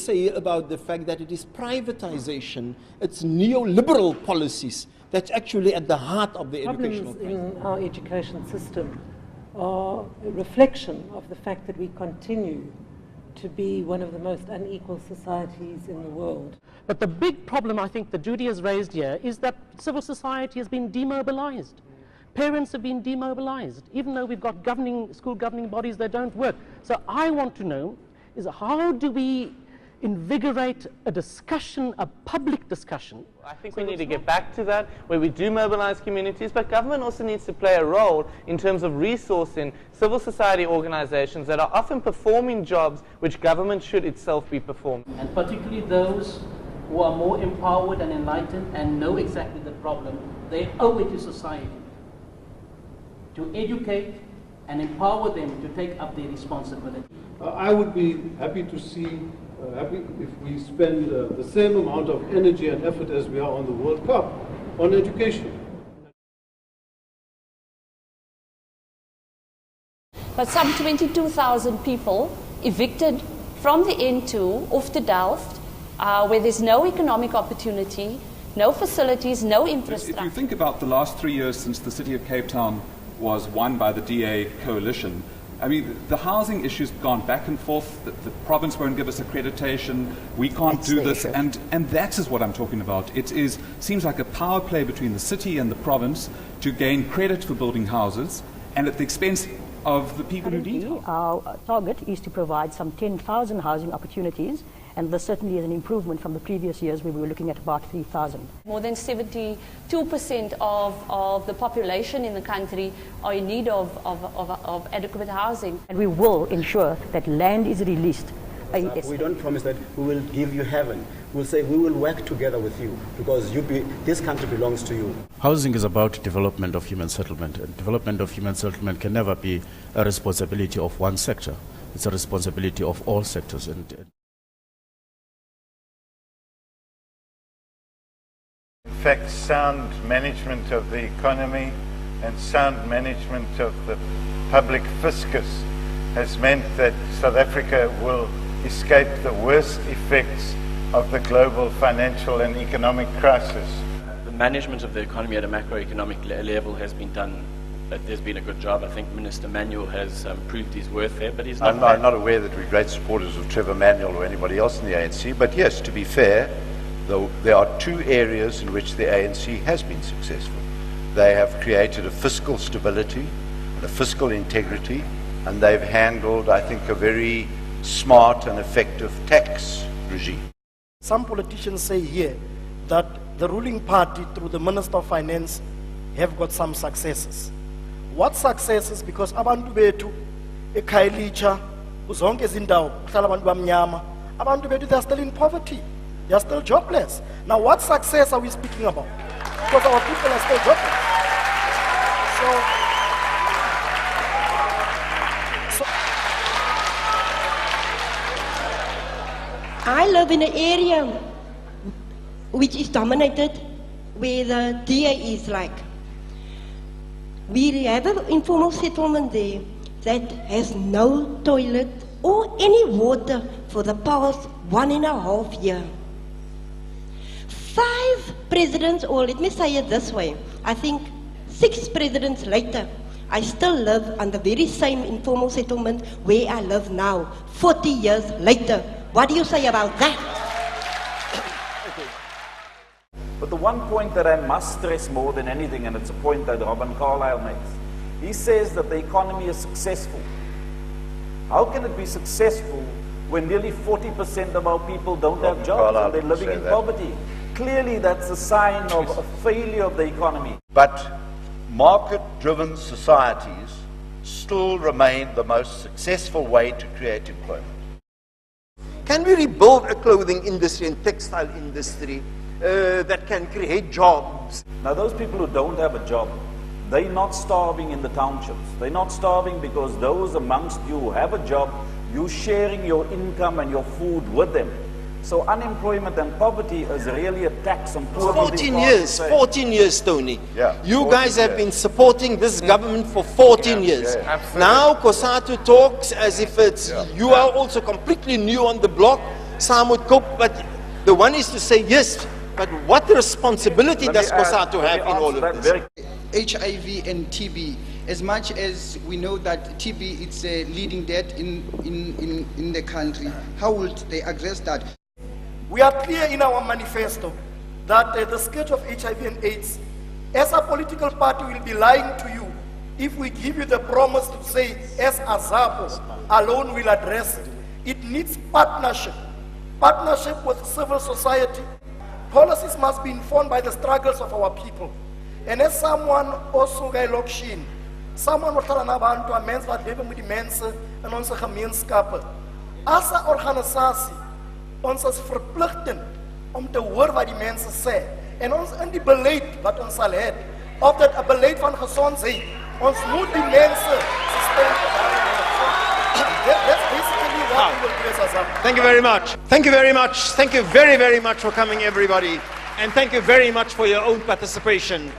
say about the fact that it is privatization, it's neoliberal policies that's actually at the heart of the educational crisis. Problems in our education system are a reflection of the fact that we continue to be one of the most unequal societies in the world. But the big problem I think that Judy has raised here is that civil society has been demobilized. Parents have been demobilized, even though we've got school governing bodies that don't work. So I want to know is how do we invigorate a discussion, a public discussion? I think we need to get back to that, where we do mobilize communities, but government also needs to play a role in terms of resourcing civil society organizations that are often performing jobs which government should itself be performing. And particularly those who are more empowered and enlightened and know exactly the problem, they owe it to society to educate and empower them to take up their responsibility. I would be happy to see, if we spend the same amount of energy and effort as we are on the World Cup on education. But some 22,000 people evicted from the N2 off to Delft, where there's no economic opportunity, no facilities, no infrastructure. If you think about the last 3 years since the City of Cape Town was won by the DA coalition, I mean, the housing issue's gone back and forth. The province won't give us accreditation. We can't do this, and that is what I'm talking about. It seems like a power play between the city and the province to gain credit for building houses, and at the expense of the people who need housing. Our target is to provide some 10,000 housing opportunities, and this certainly is an improvement from the previous years where we were looking at about 3,000. More than 72% of the population in the country are in need of adequate housing. And we will ensure that land is released. We don't promise that we will give you heaven. We'll say we will work together with you because this country belongs to you. Housing is about development of human settlement, and development of human settlement can never be a responsibility of one sector. It's a responsibility of all sectors. In fact, sound management of the economy and sound management of the public fiscus has meant that South Africa will escape the worst effects of the global financial and economic crisis. The management of the economy at a macroeconomic level has been done. There's been a good job. I think Minister Manuel has proved his worth there, but he's not. I'm not aware that we're great supporters of Trevor Manuel or anybody else in the ANC, but yes, to be fair, though, there are two areas in which the ANC has been successful. They have created a fiscal stability and a fiscal integrity, and they've handled, I think, a very smart and effective tax regime. Some politicians say here that the ruling party, through the Minister of Finance, have got some successes. What successes? Because abantu bethu eKhayelitsha uzonke izindawo kuhlala abantu bamnyama, abantu bethu they are still in poverty. They are still jobless. Now, what success are we speaking about? Because our people are still jobless. I live in an area which is dominated where the DA is like. We have an informal settlement there that has no toilet or any water for the past 1.5 years. 5 presidents, or let me say it this way, I think 6 presidents later, I still live on the very same informal settlement where I live now, 40 years later. What do you say about that? Okay. But the one point that I must stress more than anything, and it's a point that Robin Carlyle makes, he says that the economy is successful. How can it be successful when nearly 40% of our people don't have jobs and they're living in poverty? Clearly that's a sign of a failure of the economy. But market-driven societies still remain the most successful way to create employment. Can we rebuild a clothing industry and textile industry that can create jobs? Now those people who don't have a job, they're not starving in the townships. They're not starving because those amongst you who have a job, you're sharing your income and your food with them. So unemployment and poverty is really a tax on poor people. 14 years, Tony. Yeah, you guys have been supporting this government for 14 years. Absolutely. Now Cosatu talks as if it's you are also completely new on the block. saam moet koop, but the one is to say yes, but what responsibility does COSATU have in all of this? HIV and TB, as much as we know that TB is a leading death in the country, how will they address that? We are clear in our manifesto that the scourge of HIV and AIDS, as a political party, will be lying to you if we give you the promise to say, as AZAPO alone will address it. It needs partnership with civil society. Policies must be informed by the struggles of our people. And as someone also lokshini, someone wat na bantu, a mens wat lewe met die mense in ons gemeenskappe. As 'n organisasie, ons is verpligtend om te hoor wat die mense sê. En ons in die beleid wat ons sal hê, of dit 'n beleid van gesondheid, ons moet die mense se stem That's basically what we will do as AZAPO. Thank you very much. Thank you very much. Thank you very, very much for coming, everybody. And thank you very much for your own participation.